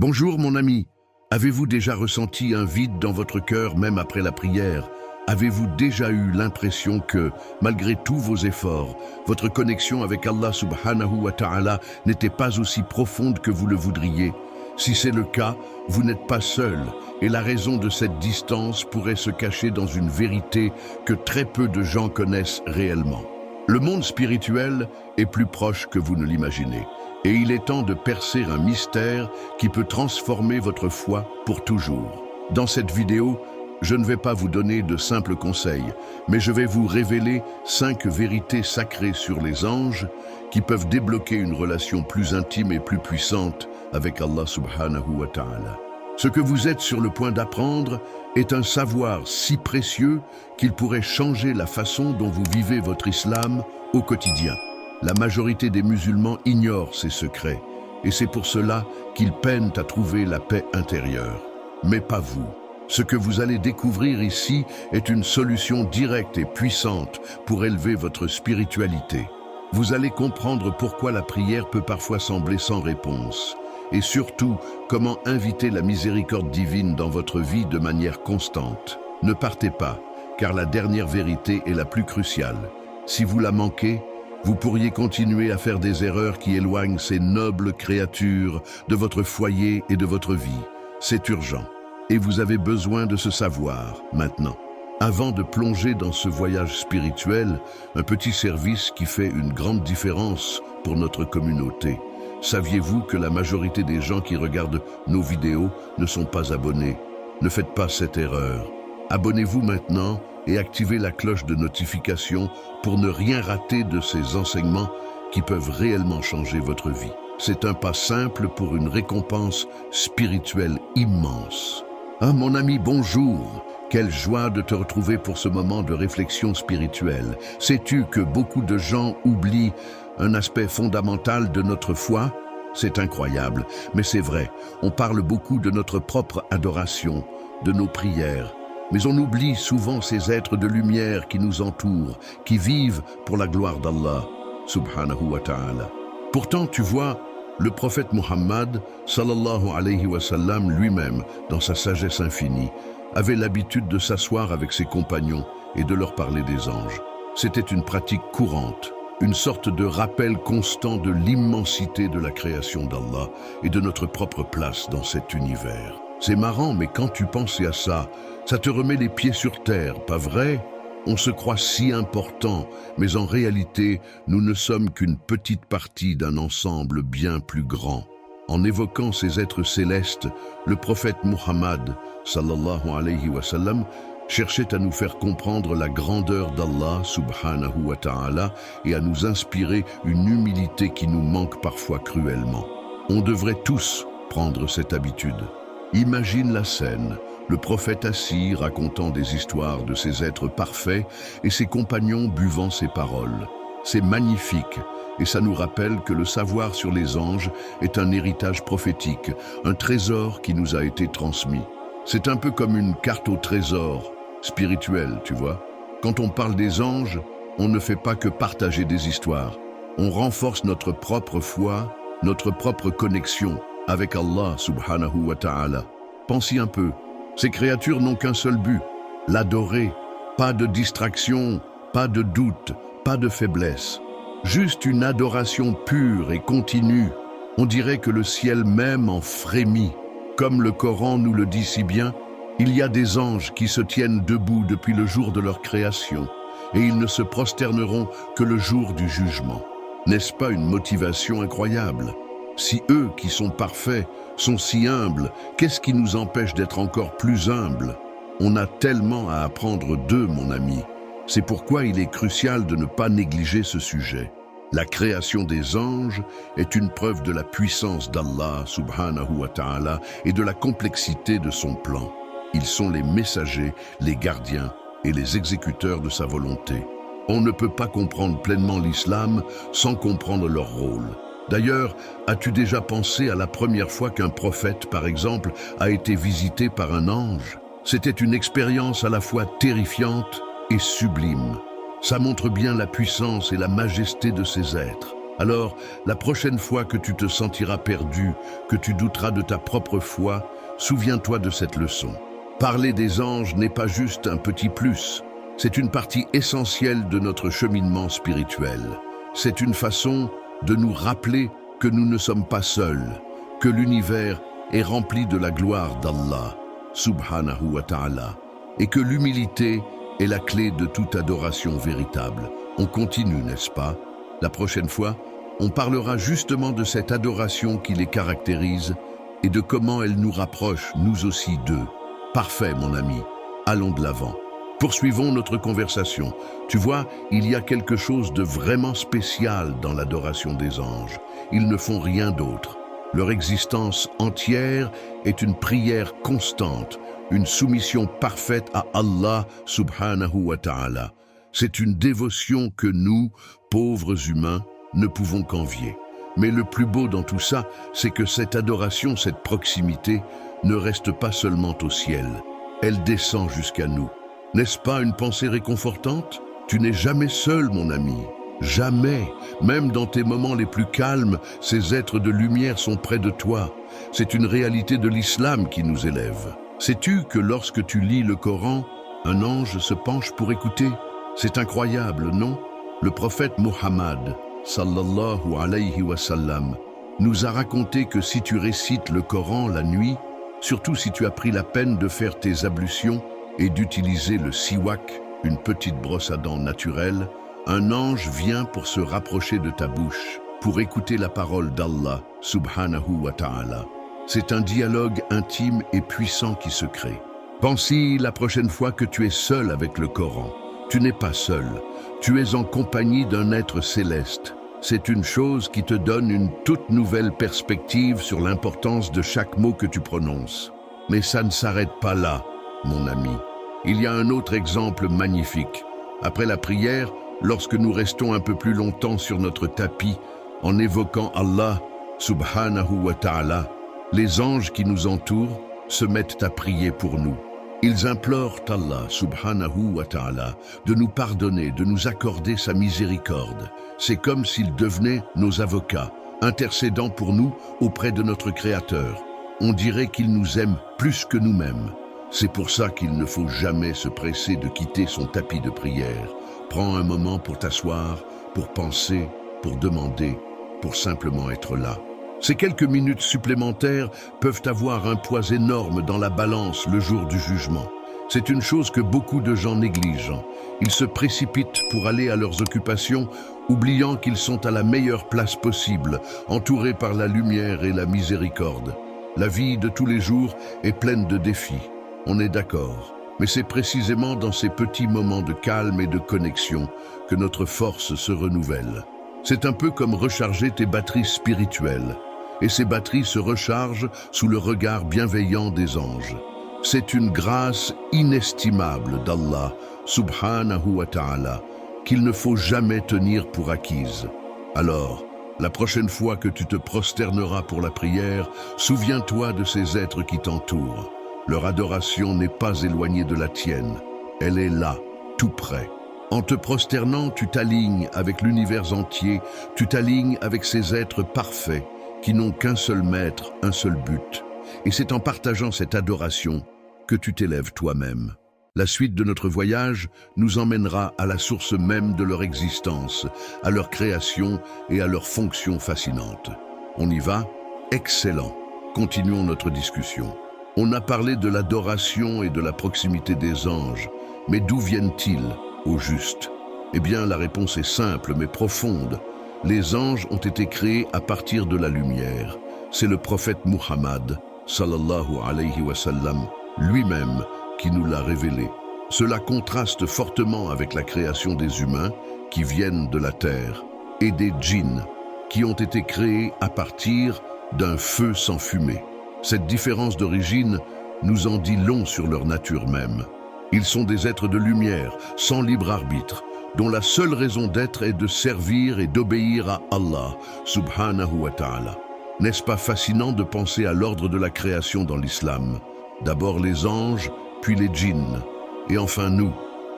Bonjour mon ami, avez-vous déjà ressenti un vide dans votre cœur même après la prière? Avez-vous déjà eu l'impression que, malgré tous vos efforts, votre connexion avec Allah subhanahu wa ta'ala n'était pas aussi profonde que vous le voudriez? Si c'est le cas, vous n'êtes pas seul, et la raison de cette distance pourrait se cacher dans une vérité que très peu de gens connaissent réellement. Le monde spirituel est plus proche que vous ne l'imaginez, et il est temps de percer un mystère qui peut transformer votre foi pour toujours. Dans cette vidéo, je ne vais pas vous donner de simples conseils, mais je vais vous révéler 5 vérités sacrées sur les anges qui peuvent débloquer une relation plus intime et plus puissante avec Allah subhanahu wa ta'ala. Ce que vous êtes sur le point d'apprendre est un savoir si précieux qu'il pourrait changer la façon dont vous vivez votre islam au quotidien. La majorité des musulmans ignorent ces secrets, et c'est pour cela qu'ils peinent à trouver la paix intérieure. Mais pas vous. Ce que vous allez découvrir ici est une solution directe et puissante pour élever votre spiritualité. Vous allez comprendre pourquoi la prière peut parfois sembler sans réponse, et surtout comment inviter la miséricorde divine dans votre vie de manière constante. Ne partez pas, car la dernière vérité est la plus cruciale. Si vous la manquez, vous pourriez continuer à faire des erreurs qui éloignent ces nobles créatures de votre foyer et de votre vie. C'est urgent. Et vous avez besoin de ce savoir, maintenant. Avant de plonger dans ce voyage spirituel, un petit service qui fait une grande différence pour notre communauté. Saviez-vous que la majorité des gens qui regardent nos vidéos ne sont pas abonnés? Ne faites pas cette erreur. Abonnez-vous maintenant et activez la cloche de notification pour ne rien rater de ces enseignements qui peuvent réellement changer votre vie. C'est un pas simple pour une récompense spirituelle immense. Ah mon ami, bonjour! Quelle joie de te retrouver pour ce moment de réflexion spirituelle. Sais-tu que beaucoup de gens oublient un aspect fondamental de notre foi? C'est incroyable, mais c'est vrai. On parle beaucoup de notre propre adoration, de nos prières, mais on oublie souvent ces êtres de lumière qui nous entourent, qui vivent pour la gloire d'Allah, subhanahu wa ta'ala. Pourtant, tu vois, le prophète Muhammad, sallallahu alayhi wa sallam, lui-même, dans sa sagesse infinie, avait l'habitude de s'asseoir avec ses compagnons et de leur parler des anges. C'était une pratique courante, une sorte de rappel constant de l'immensité de la création d'Allah et de notre propre place dans cet univers. C'est marrant, mais quand tu pensais à ça, ça te remet les pieds sur terre, pas vrai? On se croit si important, mais en réalité, nous ne sommes qu'une petite partie d'un ensemble bien plus grand. En évoquant ces êtres célestes, le prophète Muhammad, sallallahu alayhi wa sallam, cherchait à nous faire comprendre la grandeur d'Allah, subhanahu wa ta'ala, et à nous inspirer une humilité qui nous manque parfois cruellement. On devrait tous prendre cette habitude. Imagine la scène, le prophète assis racontant des histoires de ces êtres parfaits et ses compagnons buvant ses paroles. C'est magnifique et ça nous rappelle que le savoir sur les anges est un héritage prophétique, un trésor qui nous a été transmis. C'est un peu comme une carte au trésor spirituel, tu vois. Quand on parle des anges, on ne fait pas que partager des histoires. On renforce notre propre foi, notre propre connexion avec Allah subhanahu wa ta'ala. Pensez un peu. Ces créatures n'ont qu'un seul but, l'adorer. Pas de distraction, pas de doute, pas de faiblesse. Juste une adoration pure et continue. On dirait que le ciel même en frémit. Comme le Coran nous le dit si bien, il y a des anges qui se tiennent debout depuis le jour de leur création, et ils ne se prosterneront que le jour du jugement. N'est-ce pas une motivation incroyable? Si eux, qui sont parfaits, sont si humbles, qu'est-ce qui nous empêche d'être encore plus humbles? On a tellement à apprendre d'eux, mon ami. C'est pourquoi il est crucial de ne pas négliger ce sujet. La création des anges est une preuve de la puissance d'Allah, subhanahu wa ta'ala, et de la complexité de son plan. Ils sont les messagers, les gardiens et les exécuteurs de sa volonté. On ne peut pas comprendre pleinement l'islam sans comprendre leur rôle. D'ailleurs, as-tu déjà pensé à la première fois qu'un prophète, par exemple, a été visité par un ange? C'était une expérience à la fois terrifiante et sublime. Ça montre bien la puissance et la majesté de ces êtres. Alors, la prochaine fois que tu te sentiras perdu, que tu douteras de ta propre foi, souviens-toi de cette leçon. Parler des anges n'est pas juste un petit plus, c'est une partie essentielle de notre cheminement spirituel. C'est une façon de nous rappeler que nous ne sommes pas seuls, que l'univers est rempli de la gloire d'Allah, subhanahu wa ta'ala, et que l'humilité est la clé de toute adoration véritable. On continue, n'est-ce pas? La prochaine fois, on parlera justement de cette adoration qui les caractérise et de comment elle nous rapproche, nous aussi, d'eux. Parfait, mon ami. Allons de l'avant. Poursuivons notre conversation. Tu vois, il y a quelque chose de vraiment spécial dans l'adoration des anges. Ils ne font rien d'autre. Leur existence entière est une prière constante, une soumission parfaite à Allah subhanahu wa ta'ala. C'est une dévotion que nous, pauvres humains, ne pouvons qu'envier. Mais le plus beau dans tout ça, c'est que cette adoration, cette proximité, ne reste pas seulement au ciel. Elle descend jusqu'à nous. N'est-ce pas une pensée réconfortante? Tu n'es jamais seul, mon ami. Jamais. Même dans tes moments les plus calmes, ces êtres de lumière sont près de toi. C'est une réalité de l'islam qui nous élève. Sais-tu que lorsque tu lis le Coran, un ange se penche pour écouter? C'est incroyable, non? Le prophète Muhammad, sallallahu alayhi wa sallam, nous a raconté que si tu récites le Coran la nuit, surtout si tu as pris la peine de faire tes ablutions et d'utiliser le siwak, une petite brosse à dents naturelle, un ange vient pour se rapprocher de ta bouche, pour écouter la parole d'Allah, subhanahu wa ta'ala. C'est un dialogue intime et puissant qui se crée. Pense-y la prochaine fois que tu es seul avec le Coran. Tu n'es pas seul, tu es en compagnie d'un être céleste. C'est une chose qui te donne une toute nouvelle perspective sur l'importance de chaque mot que tu prononces. Mais ça ne s'arrête pas là, mon ami. Il y a un autre exemple magnifique. Après la prière, lorsque nous restons un peu plus longtemps sur notre tapis, en évoquant Allah, subhanahu wa ta'ala, les anges qui nous entourent se mettent à prier pour nous. Ils implorent Allah, subhanahu wa ta'ala, de nous pardonner, de nous accorder sa miséricorde. C'est comme s'ils devenaient nos avocats, intercédant pour nous auprès de notre Créateur. On dirait qu'ils nous aiment plus que nous-mêmes. C'est pour ça qu'il ne faut jamais se presser de quitter son tapis de prière. Prends un moment pour t'asseoir, pour penser, pour demander, pour simplement être là. Ces quelques minutes supplémentaires peuvent avoir un poids énorme dans la balance le jour du jugement. C'est une chose que beaucoup de gens négligent. Ils se précipitent pour aller à leurs occupations, oubliant qu'ils sont à la meilleure place possible, entourés par la lumière et la miséricorde. La vie de tous les jours est pleine de défis, on est d'accord. Mais c'est précisément dans ces petits moments de calme et de connexion que notre force se renouvelle. C'est un peu comme recharger tes batteries spirituelles. Et ces batteries se rechargent sous le regard bienveillant des anges. C'est une grâce inestimable d'Allah, subhanahu wa ta'ala, qu'il ne faut jamais tenir pour acquise. Alors, la prochaine fois que tu te prosterneras pour la prière, souviens-toi de ces êtres qui t'entourent. Leur adoration n'est pas éloignée de la tienne, elle est là, tout près. En te prosternant, tu t'alignes avec l'univers entier, tu t'alignes avec ces êtres parfaits, qui n'ont qu'un seul maître, un seul but. Et c'est en partageant cette adoration que tu t'élèves toi-même. La suite de notre voyage nous emmènera à la source même de leur existence, à leur création et à leur fonction fascinante. On y va? Excellent. Continuons notre discussion. On a parlé de l'adoration et de la proximité des anges, mais d'où viennent-ils, au juste? Eh bien, la réponse est simple mais profonde. Les anges ont été créés à partir de la lumière. C'est le prophète Muhammad, sallallahu alayhi wa sallam, lui-même qui nous l'a révélé. Cela contraste fortement avec la création des humains qui viennent de la terre et des djinns qui ont été créés à partir d'un feu sans fumée. Cette différence d'origine nous en dit long sur leur nature même. Ils sont des êtres de lumière, sans libre arbitre, dont la seule raison d'être est de servir et d'obéir à Allah, subhanahu wa ta'ala. N'est-ce pas fascinant de penser à l'ordre de la création dans l'islam? D'abord les anges, puis les djinns, et enfin nous,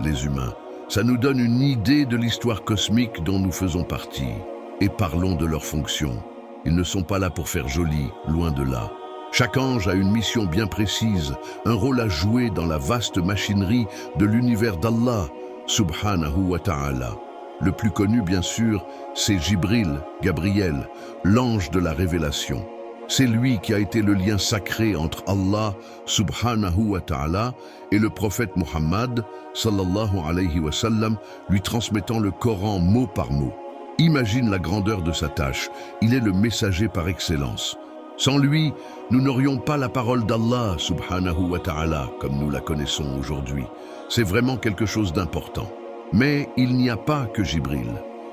les humains. Ça nous donne une idée de l'histoire cosmique dont nous faisons partie. et parlons de leurs fonctions. Ils ne sont pas là pour faire joli, loin de là. Chaque ange a une mission bien précise, un rôle à jouer dans la vaste machinerie de l'univers d'Allah, subhanahu wa ta'ala. Le plus connu, bien sûr, c'est Jibril, Gabriel, l'ange de la révélation. C'est lui qui a été le lien sacré entre Allah, subhanahu wa ta'ala, et le prophète Muhammad, sallallahu alayhi wa sallam, lui transmettant le Coran mot par mot. Imagine la grandeur de sa tâche, il est le messager par excellence. Sans lui, nous n'aurions pas la parole d'Allah, subhanahu wa ta'ala, comme nous la connaissons aujourd'hui. C'est vraiment quelque chose d'important. Mais il n'y a pas que Jibril.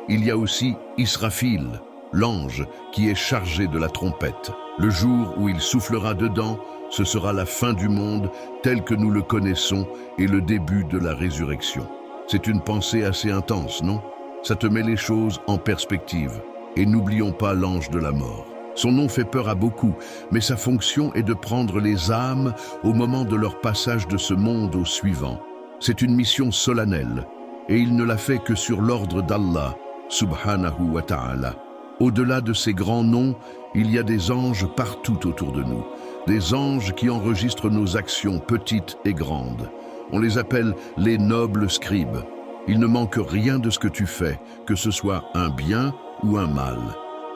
Il y a aussi Israfil, l'ange qui est chargé de la trompette. Le jour où il soufflera dedans, ce sera la fin du monde tel que nous le connaissons et le début de la résurrection. C'est une pensée assez intense, non? Ça te met les choses en perspective. Et n'oublions pas l'ange de la mort. Son nom fait peur à beaucoup, mais sa fonction est de prendre les âmes au moment de leur passage de ce monde au suivant. C'est une mission solennelle, et il ne la fait que sur l'ordre d'Allah, subhanahu wa ta'ala. Au-delà de ces grands noms, il y a des anges partout autour de nous, des anges qui enregistrent nos actions petites et grandes. On les appelle les nobles scribes. Il ne manque rien de ce que tu fais, que ce soit un bien ou un mal.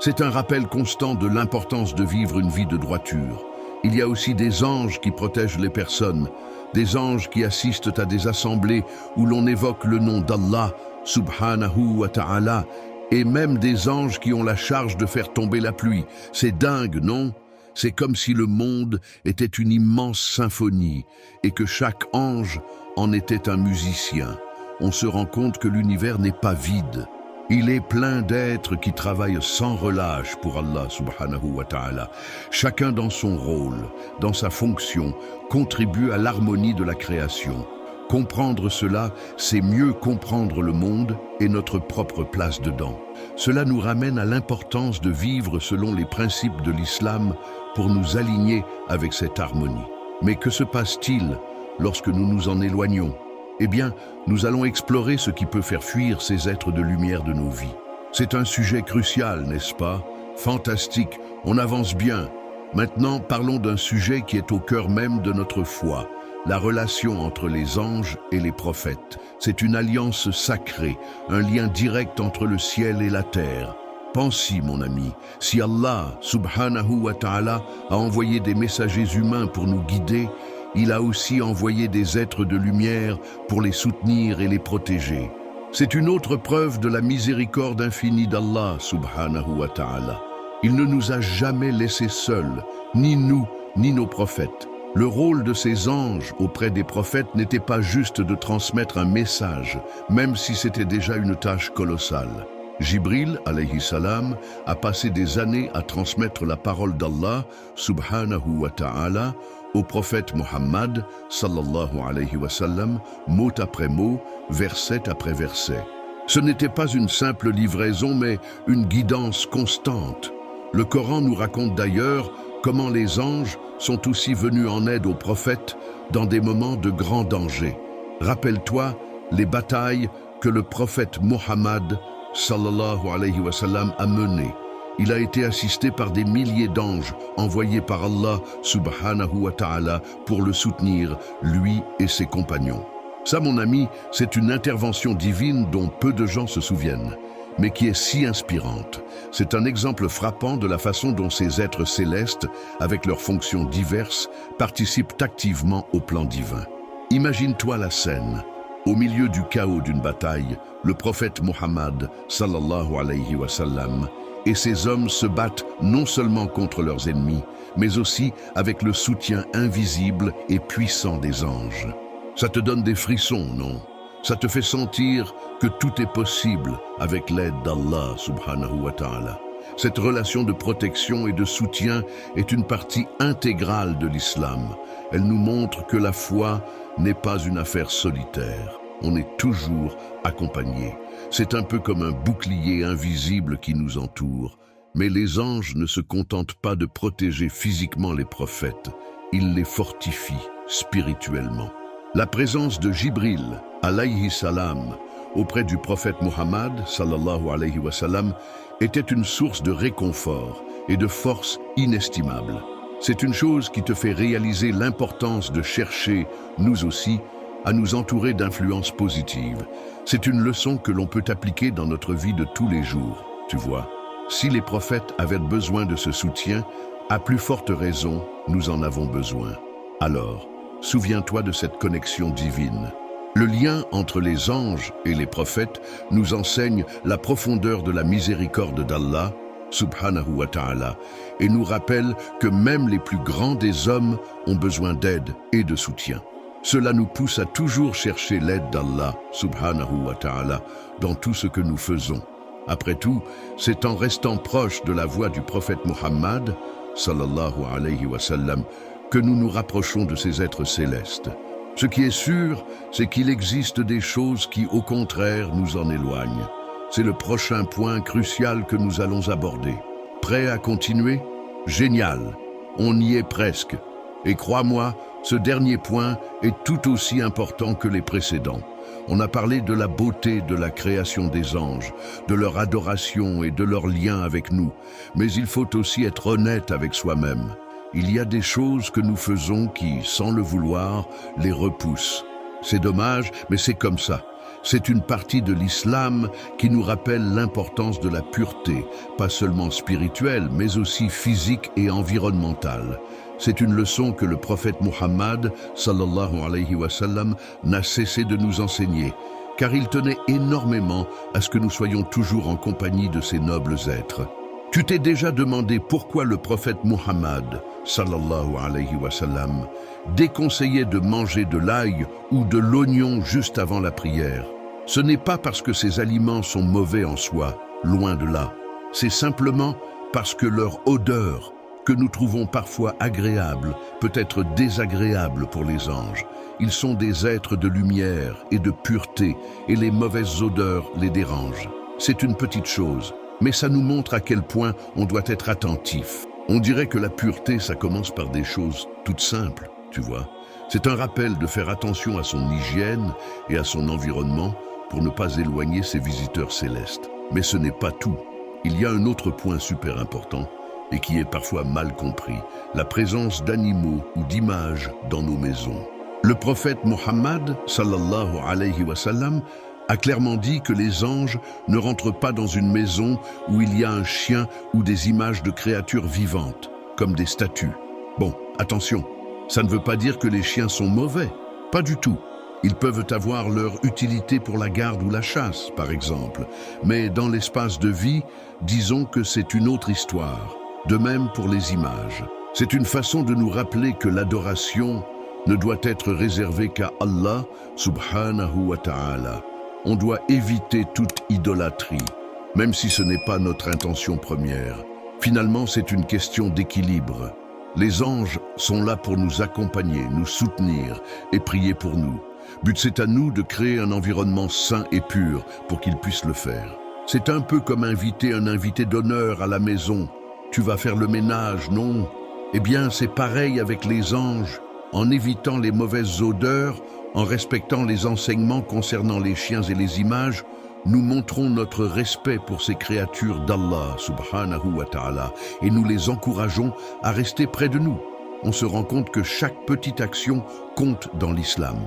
C'est un rappel constant de l'importance de vivre une vie de droiture. Il y a aussi des anges qui protègent les personnes, des anges qui assistent à des assemblées où l'on évoque le nom d'Allah, subhanahu wa ta'ala, et même des anges qui ont la charge de faire tomber la pluie. C'est dingue, non? C'est comme si le monde était une immense symphonie et que chaque ange en était un musicien. On se rend compte que l'univers n'est pas vide. Il est plein d'êtres qui travaillent sans relâche pour Allah subhanahu wa ta'ala. Chacun dans son rôle, dans sa fonction, contribue à l'harmonie de la création. Comprendre cela, c'est mieux comprendre le monde et notre propre place dedans. Cela nous ramène à l'importance de vivre selon les principes de l'islam pour nous aligner avec cette harmonie. Mais que se passe-t-il lorsque nous nous en éloignons ? Eh bien, nous allons explorer ce qui peut faire fuir ces êtres de lumière de nos vies. C'est un sujet crucial, n'est-ce pas? Fantastique, on avance bien. Maintenant, parlons d'un sujet qui est au cœur même de notre foi, la relation entre les anges et les prophètes. C'est une alliance sacrée, un lien direct entre le ciel et la terre. Pense-y, mon ami, si Allah, subhanahu wa ta'ala, a envoyé des messagers humains pour nous guider, il a aussi envoyé des êtres de lumière pour les soutenir et les protéger. C'est une autre preuve de la miséricorde infinie d'Allah, subhanahu wa ta'ala. Il ne nous a jamais laissés seuls, ni nous, ni nos prophètes. Le rôle de ces anges auprès des prophètes n'était pas juste de transmettre un message, même si c'était déjà une tâche colossale. Jibril, alayhi salam, a passé des années à transmettre la parole d'Allah, subhanahu wa ta'ala, au prophète Muhammad, sallallahu alayhi wa sallam, mot après mot, verset après verset. Ce n'était pas une simple livraison, mais une guidance constante. Le Coran nous raconte d'ailleurs comment les anges sont aussi venus en aide aux prophètes dans des moments de grand danger. Rappelle-toi les batailles que le prophète Muhammad, sallallahu alayhi wa sallam, a menées. Il a été assisté par des milliers d'anges envoyés par Allah subhanahu wa ta'ala pour le soutenir, lui et ses compagnons. Ça, mon ami, c'est une intervention divine dont peu de gens se souviennent, mais qui est si inspirante. C'est un exemple frappant de la façon dont ces êtres célestes, avec leurs fonctions diverses, participent activement au plan divin. Imagine-toi la scène. Au milieu du chaos d'une bataille, le prophète Muhammad, sallallahu alayhi wa sallam, et ces hommes se battent non seulement contre leurs ennemis, mais aussi avec le soutien invisible et puissant des anges. Ça te donne des frissons, non? Ça te fait sentir que tout est possible avec l'aide d'Allah subhanahu wa ta'ala. Cette relation de protection et de soutien est une partie intégrale de l'islam. Elle nous montre que la foi n'est pas une affaire solitaire. On est toujours accompagné. C'est un peu comme un bouclier invisible qui nous entoure. Mais les anges ne se contentent pas de protéger physiquement les prophètes. Ils les fortifient spirituellement. La présence de Jibril, alayhi salam, auprès du prophète Muhammad, sallallahu alayhi wa sallam, était une source de réconfort et de force inestimable. C'est une chose qui te fait réaliser l'importance de chercher, nous aussi, à nous entourer d'influences positives. C'est une leçon que l'on peut appliquer dans notre vie de tous les jours, tu vois. Si les prophètes avaient besoin de ce soutien, à plus forte raison, nous en avons besoin. Alors, souviens-toi de cette connexion divine. Le lien entre les anges et les prophètes nous enseigne la profondeur de la miséricorde d'Allah, subhanahu wa ta'ala, et nous rappelle que même les plus grands des hommes ont besoin d'aide et de soutien. Cela nous pousse à toujours chercher l'aide d'Allah, subhanahu wa ta'ala, dans tout ce que nous faisons. Après tout, c'est en restant proche de la voie du prophète Muhammad, sallallahu alayhi wa sallam, que nous nous rapprochons de ces êtres célestes. Ce qui est sûr, c'est qu'il existe des choses qui, au contraire, nous en éloignent. C'est le prochain point crucial que nous allons aborder. Prêt à continuer? Génial! On y est presque. Et crois-moi, ce dernier point est tout aussi important que les précédents. On a parlé de la beauté de la création des anges, de leur adoration et de leur lien avec nous. Mais il faut aussi être honnête avec soi-même. Il y a des choses que nous faisons qui, sans le vouloir, les repoussent. C'est dommage, mais c'est comme ça. C'est une partie de l'islam qui nous rappelle l'importance de la pureté, pas seulement spirituelle, mais aussi physique et environnementale. C'est une leçon que le prophète Muhammad, sallallahu alayhi wa sallam, n'a cessé de nous enseigner, car il tenait énormément à ce que nous soyons toujours en compagnie de ces nobles êtres. Tu t'es déjà demandé pourquoi le prophète Muhammad, sallallahu alayhi wa sallam, déconseillait de manger de l'ail ou de l'oignon juste avant la prière. Ce n'est pas parce que ces aliments sont mauvais en soi, loin de là. C'est simplement parce que leur odeur, que nous trouvons parfois agréable, peut être désagréable pour les anges. Ils sont des êtres de lumière et de pureté, et les mauvaises odeurs les dérangent. C'est une petite chose, mais ça nous montre à quel point on doit être attentif. On dirait que la pureté, ça commence par des choses toutes simples, tu vois. C'est un rappel de faire attention à son hygiène et à son environnement pour ne pas éloigner ses visiteurs célestes. Mais ce n'est pas tout. Il y a un autre point super important et qui est parfois mal compris, la présence d'animaux ou d'images dans nos maisons. Le prophète Muhammad, sallallahu alayhi wa sallam, a clairement dit que les anges ne rentrent pas dans une maison où il y a un chien ou des images de créatures vivantes, comme des statues. Bon, attention, ça ne veut pas dire que les chiens sont mauvais, pas du tout. Ils peuvent avoir leur utilité pour la garde ou la chasse, par exemple, mais dans l'espace de vie, disons que c'est une autre histoire. De même pour les images. C'est une façon de nous rappeler que l'adoration ne doit être réservée qu'à Allah, subhanahu wa ta'ala. On doit éviter toute idolâtrie, même si ce n'est pas notre intention première. Finalement, c'est une question d'équilibre. Les anges sont là pour nous accompagner, nous soutenir et prier pour nous. But, c'est à nous de créer un environnement sain et pur pour qu'ils puissent le faire. C'est un peu comme inviter un invité d'honneur à la maison. Tu vas faire le ménage, non? Eh bien, c'est pareil avec les anges. En évitant les mauvaises odeurs, en respectant les enseignements concernant les chiens et les images, nous montrons notre respect pour ces créatures d'Allah, subhanahu wa ta'ala, et nous les encourageons à rester près de nous. On se rend compte que chaque petite action compte dans l'islam.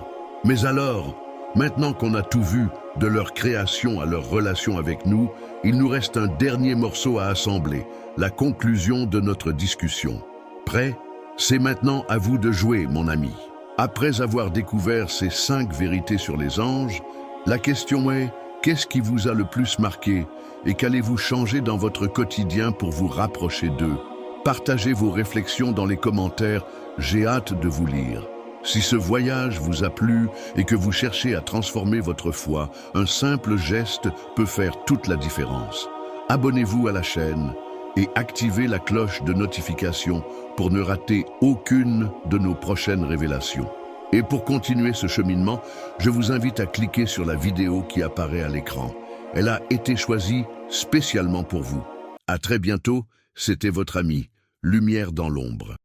Mais alors, maintenant qu'on a tout vu, de leur création à leur relation avec nous, il nous reste un dernier morceau à assembler, la conclusion de notre discussion. Prêt? C'est maintenant à vous de jouer, mon ami. Après avoir découvert ces 5 vérités sur les anges, la question est, qu'est-ce qui vous a le plus marqué et qu'allez-vous changer dans votre quotidien pour vous rapprocher d'eux? Partagez vos réflexions dans les commentaires, j'ai hâte de vous lire. Si ce voyage vous a plu et que vous cherchez à transformer votre foi, un simple geste peut faire toute la différence. Abonnez-vous à la chaîne et activez la cloche de notification pour ne rater aucune de nos prochaines révélations. Et pour continuer ce cheminement, je vous invite à cliquer sur la vidéo qui apparaît à l'écran. Elle a été choisie spécialement pour vous. À très bientôt, c'était votre ami, Lumière dans l'ombre.